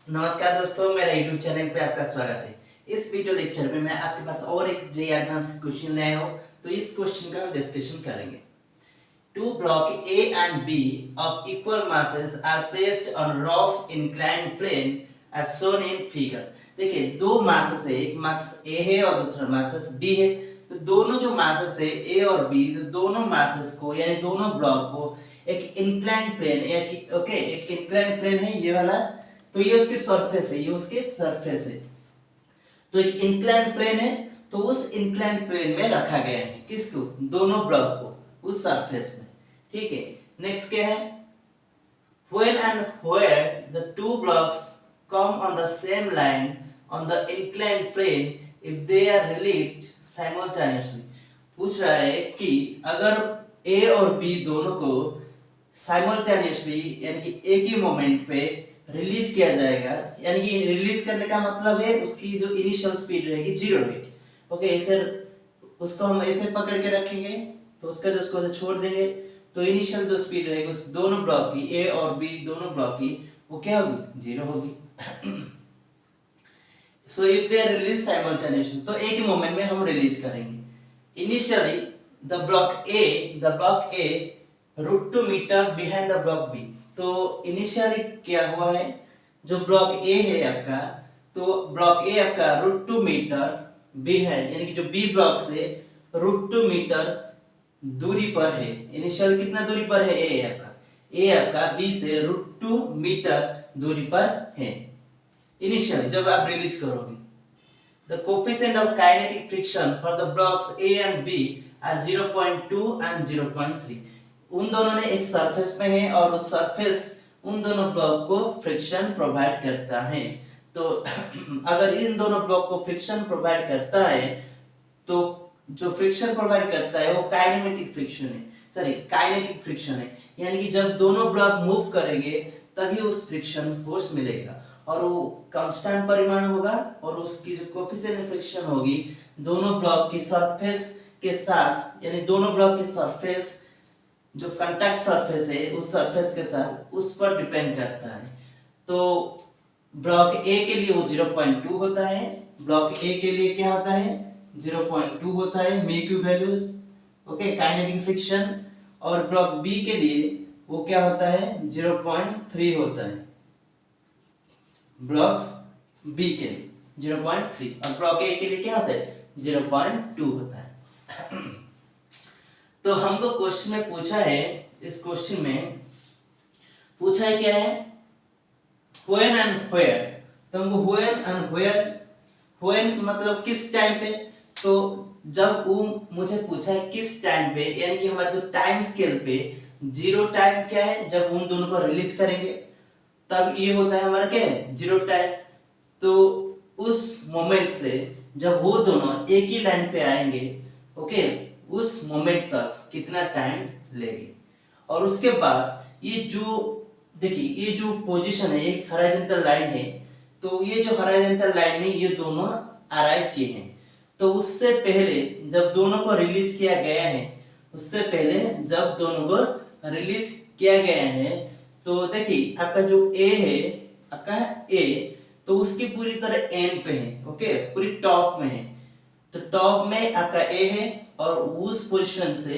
नमस्कार दोस्तों, मेरा YouTube चैनल पे आपका स्वागत है। इस वीडियो लेक्चर में मैं आपके पास और एक जेईई एडवांस क्वेश्चन लाया हूँ। तो इस क्वेश्चन का हम डिस्कशन करेंगे। Two block A and B of equal masses are placed on rough inclined plane as shown in figure। देखिए, दो मासेस है, एक मास A है और दूसरा मासेस B है। तो दोनों जो मासेस है A और B, तो दोनों मासेस को यानी दोनों ब्लॉक को एक इंक्लाइन प्लेन एक इंक्लाइन प्लेन है ये वाला। तो ये उसकी सरफेस है, ये उसके सरफेस है। तो एक इंक्लाइन प्लेन है, तो उस इंक्लाइन प्लेन में रखा गया है किसको, दोनों ब्लॉक को उस सरफेस में। ठीक है, नेक्स्ट क्या है, when and where the two blocks come on the same line on the inclined plane if they are released simultaneously। पूछ रहा है कि अगर A और B दोनों को साइमल्टेनियसली यानी कि एक ही मोमेंट पे रिलीज किया जाएगा, यानी कि रिलीज करने का मतलब है उसकी जो इनिशियल स्पीड रहेगी 0 रहेगी। ओके, ऐसे उसको हम ऐसे पकड़ के रखेंगे तो उसका जो उसको छोड़ देंगे तो इनिशियल जो स्पीड रहेगी उस दोनों ब्लॉक की, ए और बी दोनों ब्लॉक की, वो क्या होगी, 0 होगी। So if they are release simultaneously, तो एक ही मोमेंट में हम रिलीज करेंगे। Initially the block A √2 metre behind the block B. तो इनिशियली क्या हुआ है, जो ब्लॉक ए है आपका, तो ब्लॉक ए आपका √2 मीटर बिहाइंड यानी कि जो बी ब्लॉक से √2 मीटर दूरी पर है। इनिशियल कितना दूरी पर है, ए आपका बी से √2 मीटर दूरी पर है इनिशियल जब आप रिलीज करोगे। The coefficient of kinetic friction for the blocks A and B are 0.2 and 0.3। उन दोनों ने एक सरफेस में है और उस सरफेस उन दोनों ब्लॉक को फ्रिक्शन प्रोवाइड करता है। तो अगर इन दोनों ब्लॉक को फ्रिक्शन प्रोवाइड करता है तो जो फ्रिक्शन प्रोवाइड करता है वो काइनेमेटिक फ्रिक्शन है, यानी कि जब दोनों ब्लॉक मूव करेंगे तभी उस फ्रिक्शन फोर्स मिलेगा और वो कांस्टेंट परिमाण होगा और उसकी जो कोएफिशिएंट ऑफ फ्रिक्शन होगी दोनों ब्लॉक की सरफेस के साथ, यानी दोनों ब्लॉक की सरफेस जो कांटेक्ट सरफेस है उस सरफेस के साथ उस पर डिपेंड करता है। तो ब्लॉक ए के लिए वो 0.2 होता है, ब्लॉक ए के लिए क्या होता है, 0.2 होता है म्यू की वैल्यूज, ओके, काइनेटिक फ्रिक्शन। और ब्लॉक बी के लिए वो क्या होता है, 0.3 होता है, ब्लॉक बी के लिए 0.3 और ब्लॉक ए के लिए क्या होता है, 0.2 होता है। तो हमको क्वेश्चन में पूछा है, इस क्वेश्चन में पूछा है क्या है, when and where। तो हमको when मतलब किस टाइम पे, तो जब वो मुझे पूछा है किस टाइम पे, यानी कि हमारा जो टाइम स्केल पे 0 टाइम क्या है, जब उन दोनों को रिलीज करेंगे तब ये होता है हमारा क्या है, 0 टाइम। तो उस मोमेंट से जब वो दोनों एक ही लाइन पे आएंगे, ओके, उस मोमेंट तक कितना टाइम लेगी। और उसके बाद ये जो देखिए ये जो पोजीशन है एक हॉरिजॉन्टल लाइन है, तो ये जो हॉरिजॉन्टल लाइन में ये दोनों अराइव किए हैं। तो उससे पहले जब दोनों को रिलीज किया गया है, उससे पहले जब दोनों को रिलीज किया गया है, तो देखिए आपका जो ए है, आपका ए, तो उसकी पूरी तरह एंड पे है, ओके, पूरी टॉप में है। तो टॉप में आपका ए है और उस पोजीशन से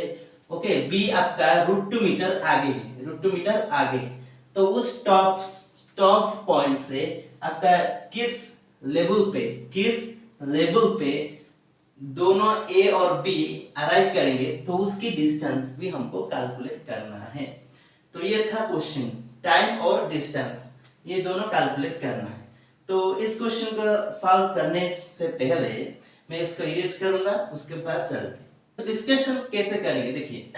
ओके बी आपका √2 मीटर आगे है, √2 मीटर आगे है। तो उस टॉप पॉइंट से आपका किस लेवल पे दोनों ए और बी अराइव करेंगे, तो उसकी डिस्टेंस भी हमको कैलकुलेट करना है। तो ये था क्वेश्चन, टाइम और डिस्टेंस ये दोनों कैलकुलेट करना है। तो इस क्वेश्चन को सॉल्व करने से पहले मैं इसको इरेज करूंगा, उसके बाद चलते हैं। तो डिस्कशन कैसे करेंगे, देखिए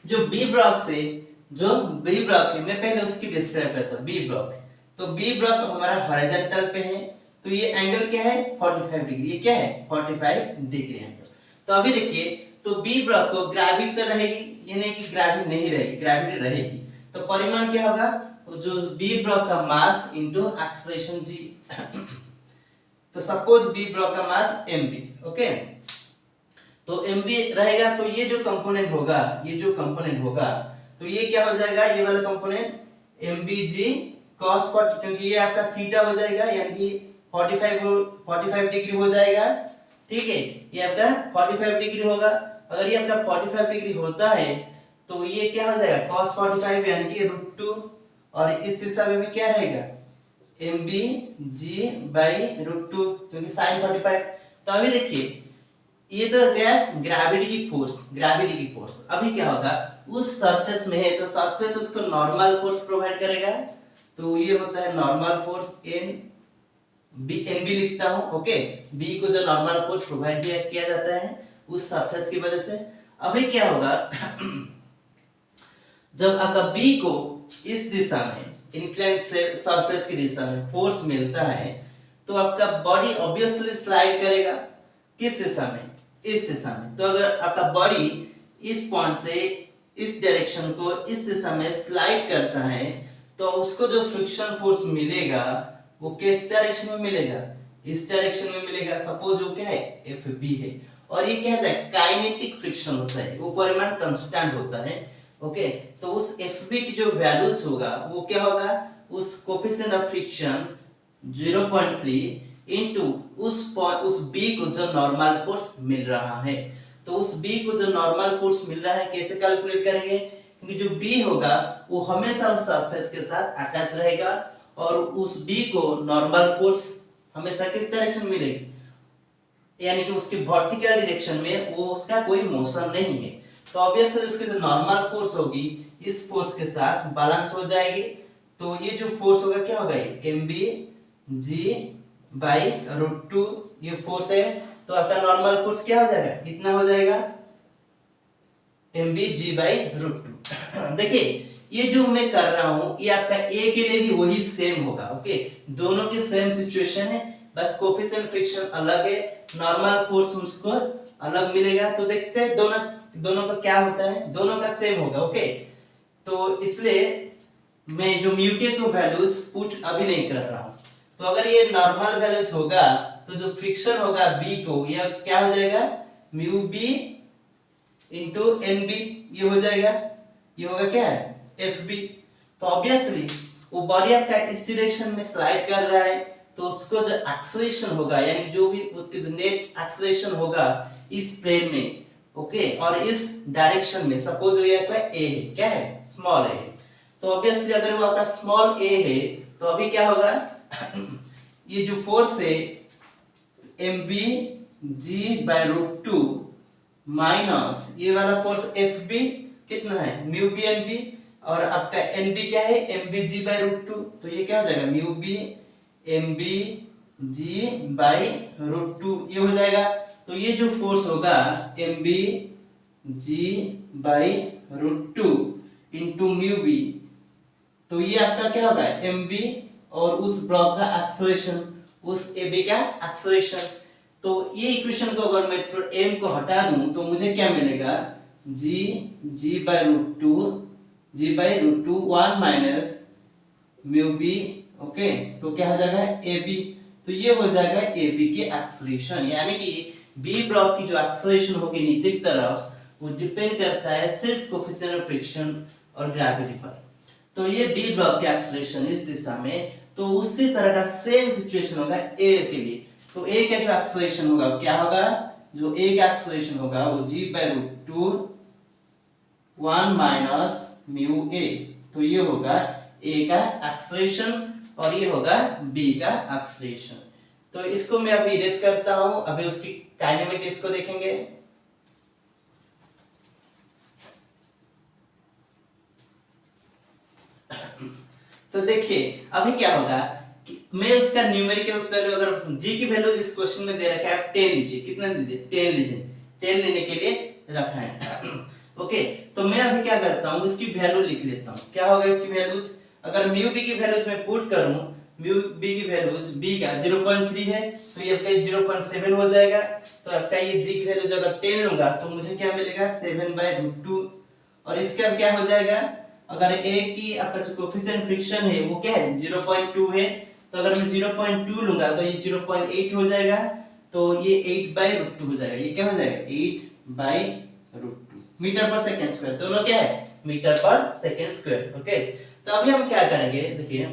जो बी ब्लॉक है, मैं पहले उसकी डिस्क्राइब करता हूं। बी ब्लॉक, तो बी ब्लॉक हमारा हॉरिजॉन्टल पे है, तो ये एंगल क्या है, 45 डिग्री। ये क्या है, 45 डिग्री है। तो अभी देखिए, तो बी ब्लॉक को ग्रेविटी तो रहेगी, ये नहीं कि ग्रेविटी नहीं रहेगी, ग्रेविटी रहेगी। तो परिमाण क्या होगा, जो बी ब्लॉक का मास इनटू एक्सेलरेशन जी। तो सपोज बी ब्लॉक का मास mb, ओके, तो mb रहेगा। तो ये जो कंपोनेंट होगा, तो ये क्या हो जाएगा, ये वाला कंपोनेंट mb g cos 40, क्योंकि ये आपका थीटा हो जाएगा यानी कि 45 डिग्री हो जाएगा, ठीक है। ये आपका 45 डिग्री होगा। अगर ये आपका 45 डिग्री होता है तो ये क्या हो जाएगा cos 45 यानी कि √2, और इस दिशा में भी क्या रहेगा mg/√2 क्योंकि sin 45। तो अभी देखिए ये तो गया ग्रेविटी की फोर्स। अभी क्या होगा उस सरफेस में है तो सरफेस उसको नॉर्मल फोर्स प्रोवाइड करेगा, तो ये होता है नॉर्मल फोर्स NB लिखता हूं, ओके। B को जो नॉर्मल फोर्स प्रोवाइड किया जाता है उस सरफेस की वजह से। अभी क्या होगा जब आपका B को इस दिशा में इंक्लाइन सरफेस की दिशा में फोर्स मिलता है तो आपका बॉडी ऑब्वियसली स्लाइड करेगा। किस दिशा में, इस दिशा में। तो अगर आपका बॉडी इस पॉइंट से इस डायरेक्शन को इस दिशा में स्लाइड करता है तो उसको जो फ्रिक्शन फोर्स मिलेगा वो किस डायरेक्शन में मिलेगा, इस डायरेक्शन में मिलेगा। सपोज वो क्या है FB है, और ये क्या है काइनेटिक फ्रिक्शन होता है, वो परिमाण कांस्टेंट होता है, ओके। तो उस FB की जो वैल्यूज होगा वो क्या होगा, उस कोएफिशिएंट ऑफ फ्रिक्शन 0.3 इनटू उस B को जो नॉर्मल फोर्स मिल रहा है। तो उस B को जो नॉर्मल फोर्स मिल रहा है कैसे कैलकुलेट करेंगे, क्योंकि जो B होगा वो हमेशा उस सरफेस के साथ अटैच रहेगा और उस B को नॉर्मल फोर्स हमेशा किस डायरेक्शन में मिलेगी, यानी कि उसकी वर्टिकल डायरेक्शन में वो उसका कोई मोशन नहीं है। तो ऑब्वियसली उसकी जो नॉर्मल फोर्स होगी इस फोर्स के साथ बैलेंस हो जाएगी। तो ये जो फोर्स होगा क्या होगा mg/√2 ये फोर्स है। तो आपका नॉर्मल फोर्स क्या हो जाएगा, कितना हो जाएगा mg/√2। देखिए ये जो मैं कर रहा हूं ये आपका A के लिए भी वही सेम होगा, ओके। दोनों की सेम सिचुएशन है, बस कोएफिशिएंट फ्रिक्शन अलग है, नॉर्मल फोर्स उसको अलग मिलेगा। तो देखते हैं दोनों का क्या होता है, दोनों का सेम होगा, ओके। तो इसलिए मैं जो म्यू के को वैल्यूज पुट अभी नहीं कर रहा हूं। तो अगर ये नॉर्मल वैल्यूज होगा तो जो फ्रिक्शन होगा B को यह क्या हो जाएगा म्यू B इंटू NB, ये हो जाएगा, ये होगा क्या है FB। तो ऑब्वियसली वो बॉडी आपका इस डायरेक्शन में स्लाइड कर रहा है तो उसको जो एक्सेलरेशन होगा यानी जो भी उसके जो नेट एक्सेलरेशन होगा इस प्लेन में, ओके, और इस डायरेक्शन में। सपोज ये आपका A है, क्या है स्मॉल a है। तो ऑब्वियसली अगर वो आपका स्मॉल a है तो अभी क्या होगा ये जो फोर्स है mg/√2 माइनस ये वाला फोर्स FB कितना है म्यू B NB, और आपका NB क्या है mg/√2। तो ये क्या हो जाएगा म्यू B mg/√2 ये हो जाएगा। तो ये जो फोर्स होगा mg/√2 इंटू म्यू B, तो ये आपका क्या होगा MB और उस ब्लॉक का एक्सेलरेशन, उस AB का एक्सेलरेशन। तो ये इक्वेशन को अगर मैं थोड़ा m को हटा दूं तो मुझे क्या मिलेगा g/√2 1 minus mu B, okay. तो क्या हो जाएगा AB। तो ये हो जाएगा AB के एक्सेलरेशन, यानी कि B ब्लॉक की जो एक्सेलरेशन होगी नीचे की तरफ वो डिपेंड करता है सिर्फ कोएफिशिएंट ऑफ फ्रिक्शन और ग्रेविटी पर। तो ये B ब्लॉक के एक्सेलरेशन इस दिशा में, तो उसी तरह का सेम सिचुएशन होगा A के लिए। तो A का जो एक्सेलरेशन होगा क्या होगा, जो A का एक्सेलरेशन होगा वो g/√2 1 माइनस म्यू A। तो ये होगा A का एक्सेलरेशन और ये होगा B का एक्सेलरेशन। तो इसको मैं अभी इरेज करता हूं, अभी उसकी काइनेमेटिक्स को देखेंगे। तो देखिए अभी क्या होगा कि मैं उसका न्यूमेरिकल्स वैल्यू, अगर g की वैल्यू इस क्वेश्चन में दे रखा है 10 लीजिए, कितना लीजिए 10 लीजिए, 10 लेने के लिए रखा है, ओके। तो मैं अभी क्या करता हूं इसकी वैल्यू लिख लेता हूं। क्या होगा इसकी वैल्यूज, अगर म्यू B की वैल्यूज मैं पुट करूं, म्यू B की वैल्यूज B का 0.3 है तो ये आपका 0.7 हो जाएगा। तो आपका ये g की वैल्यूज अगर 10 लूंगा तो मुझे क्या मिलेगा 7/√2, और इसका क्या हो जाएगा अगर A की आपका जो कोएफिशिएंट फ्रिक्शन है वो क्या है 0.2 है, तो अगर मैं 0.2 लूंगा तो ये 0.8 हो जाएगा, तो ये 8/√2 हो जाएगा। ये क्या हो जाएगा 8/√2 मीटर पर सेकंड स्क्वायर, दोनों क्या है मीटर पर सेकंड स्क्वायर, ओके। तो अभी हम क्या करेंगे देखिए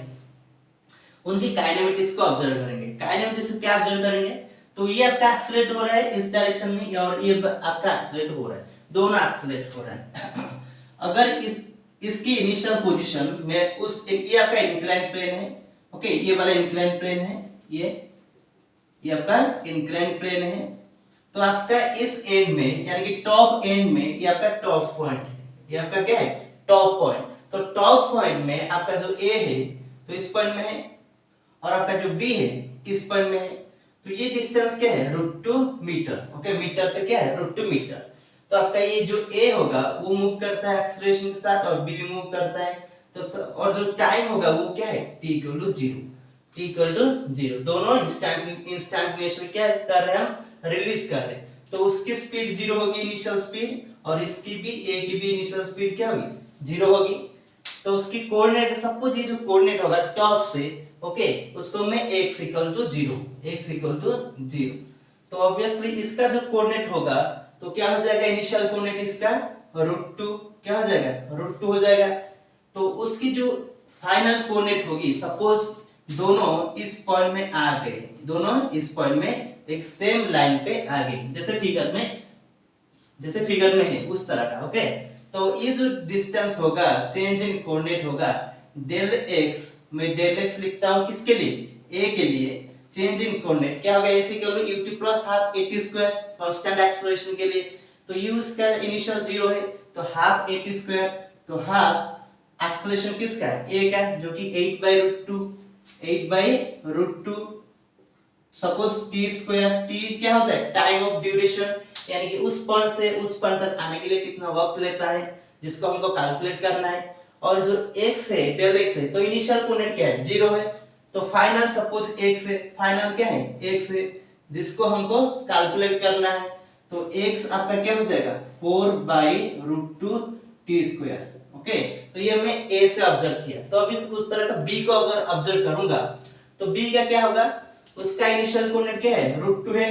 उनकी काइनेमेटिक्स को ऑब्जर्व करेंगे। काइनेमेटिक्स को क्या ऑब्जर्व करेंगे, तो ये आपका एक्सेलरेट हो रहा है इस डायरेक्शन में और ये आपका एक्सेलरेट हो रहा है, दोनों एक्सेलरेट हो रहा है। अगर इसकी इनिशियल पोजीशन में उस ये आपका इंक्लाइन प्लेन है, ओके, ये वाला इंक्लाइन प्लेन है, ये आपका इंक्लाइन प्लेन है, तो आपका इस एंड में यानी कि टॉप एंड में ये आपका टॉप पॉइंट है, ये आपका क्या है, टॉप पॉइंट। तो टॉप पॉइंट में आपका जो ए है तो इस पॉइंट में है और आपका जो बी है इस पॉइंट में है, तो ये डिस्टेंस क्या है, √2 मीटर, ओके, मीटर पे क्या है, √2 मीटर। तो आपका ये जो ए होगा वो मूव करता है एक्सेलरेशन के साथ और बी भी मूव करता है, तो और जो टाइम होगा वो क्या है, t=0, दोनों इंस्टेंटेनियसली क्या कर रहे हैं, हम रिलीज कर रहे हैं। तो उसकी स्पीड 0 होगी इनिशियल स्पीड, और इसकी भी, ए की भी इनिशियल स्पीड क्या होगी, 0 होगी। तो उसकी कोऑर्डिनेट, सपोज ये जो कोऑर्डिनेट होगा टॉप से, ओके, उसको मैं x = 0, तो ऑब्वियसली इसका जो कोऑर्डिनेट होगा तो क्या हो जाएगा, इनिशियल कोऑर्डिनेट इसका √2 क्या हो जाएगा, √2 हो जाएगा। तो उसकी जो फाइनल कोऑर्डिनेट होगी, सपोज दोनों इस पॉइंट में आ गए, दोनों इस पॉइंट में एक सेम लाइन पे आ गए, जैसे फिगर में है उस तरह का, ओके। तो ये जो डिस्टेंस होगा, चेंज इन कोऑर्डिनेट होगा, डेल x, मैं डेल x लिखता हूं किसके लिए, a के लिए, चेंज इन कोऑर्डिनेट क्या होगा, ut + ½ at² कांस्टेंट एक्सेलरेशन के लिए। तो u इसका इनिशियल 0 है, तो ½ at², तो हाफ एक्सेलरेशन किसका है, a का, जो कि 8/√2। सपोज t² क्या होता है, टाइम ऑफ ड्यूरेशन, यानी कि उस पॉइंट से उस पॉइंट तक आने के लिए कितना वक्त लेता है, जिसको हमको कैलकुलेट करना है। और जो x है, डेल x है, तो इनिशियल कोऑर्डिनेट क्या है, 0 है, तो फाइनल सपोज x है, फाइनल क्या है, x है, जिसको हमको कैलकुलेट करना है। तो x आपका क्या हो जाएगा, 4/√2 t², ओके। तो ये मैं a से ऑब्जर्व किया। तो अभी उस तरह का b को अगर ऑब्जर्व करूंगा तो b का क्या होगा, उसका इनिशियल कोऑर्डिनेट क्या है, √2 है,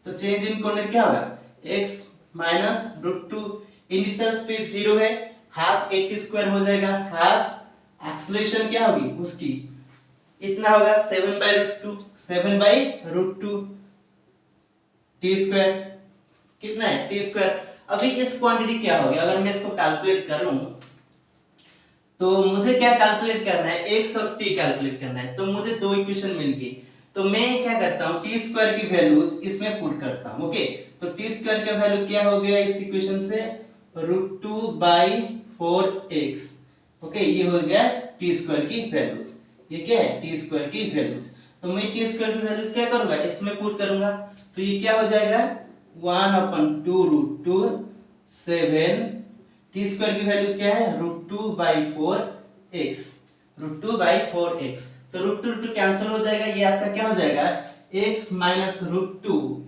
तो चेंज इन कोऑर्डिनेट क्या होगा, x - √2, इनिशियल स्पीड 0 है, ½ at² हो जाएगा, हाफ एक्सेलरेशन क्या होगी उसकी, इतना होगा 7/√2 t², कितना है, t²। अभी इस क्वांटिटी क्या होगी, अगर मैं इसको कैलकुलेट करूं तो मुझे क्या कैलकुलेट करना है, x और t कैलकुलेट करना है। तो मुझे दो इक्वेशन मिल गई, तो मैं क्या करता हूं, t² की वैल्यूज इसमें पुट करता हूं, ओके। तो t² का वैल्यू क्या हो गया इस इक्वेशन से, √2/4x, ओके, ये हो गया t² की वैल्यूज, ये क्या है, t² की वैल्यूज। तो मैं t² की वैल्यूज क्या करूंगा, इसमें पुट करूंगा, तो ये क्या हो जाएगा, 1/2√2 7, t² की वैल्यूज क्या है, √2/4x, √2/4x। तो √2 कैंसिल हो जाएगा, ये आपका क्या हो जाएगा, x - √2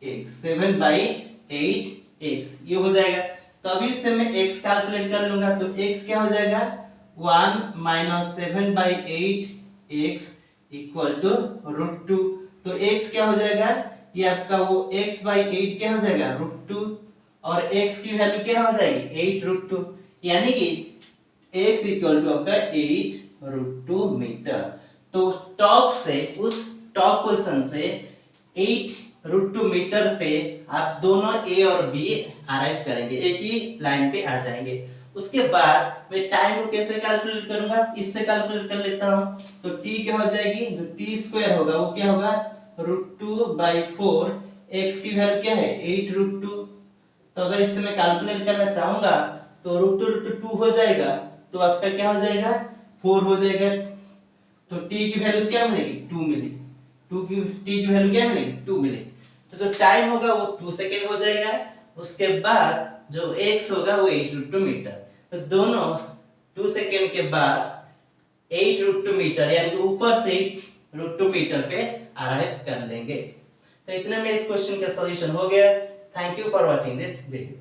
= 7/8x, ये हो जाएगा। तो अभी इससे मैं x कैलकुलेट कर लूंगा, तो x क्या हो जाएगा, 1 - 7/8x √2। तो x क्या हो जाएगा, ये आपका वो x/8 क्या हो जाएगा, √2, और x की वैल्यू क्या हो जाएगी, 8√2, यानी कि x = आपका 8√2 मीटर। तो टॉप से, उस टॉप पोजीशन से 8√2 मीटर पे आप दोनों a और b अराइव करेंगे, एक ही लाइन पे आ जाएंगे। उसके बाद मैं टाइम को कैसे कैलकुलेट करूंगा, इससे कैलकुलेट कर लेता हूं। तो t क्या हो जाएगी, जो t² होगा वो क्या होगा, √2/4, x की वैल्यू क्या है, 8√2। तो अगर इससे मैं कैलकुलेट करना चाहूंगा तो √2 हो जाएगा, तो आपका क्या हो जाएगा, 4 हो जाएगा। तो t की वैल्यू क्या मिलेगी, 2 मिलेगी, t की वैल्यू क्या मिलेगी, 2 मिलेगी। तो जो टाइम होगा वो 2 सेकेंड हो जाएगा। उसके बाद जो x होगा वो 8√2 मीटर। तो दोनों 2 सेकेंड के बाद 8√2 मीटर यानी कि ऊपर से 8√2 मीटर पे अराइव कर लेंगे। तो इतने में इस क्वेश्चन का सॉल्यूशन हो गया। Thank you for watching this video.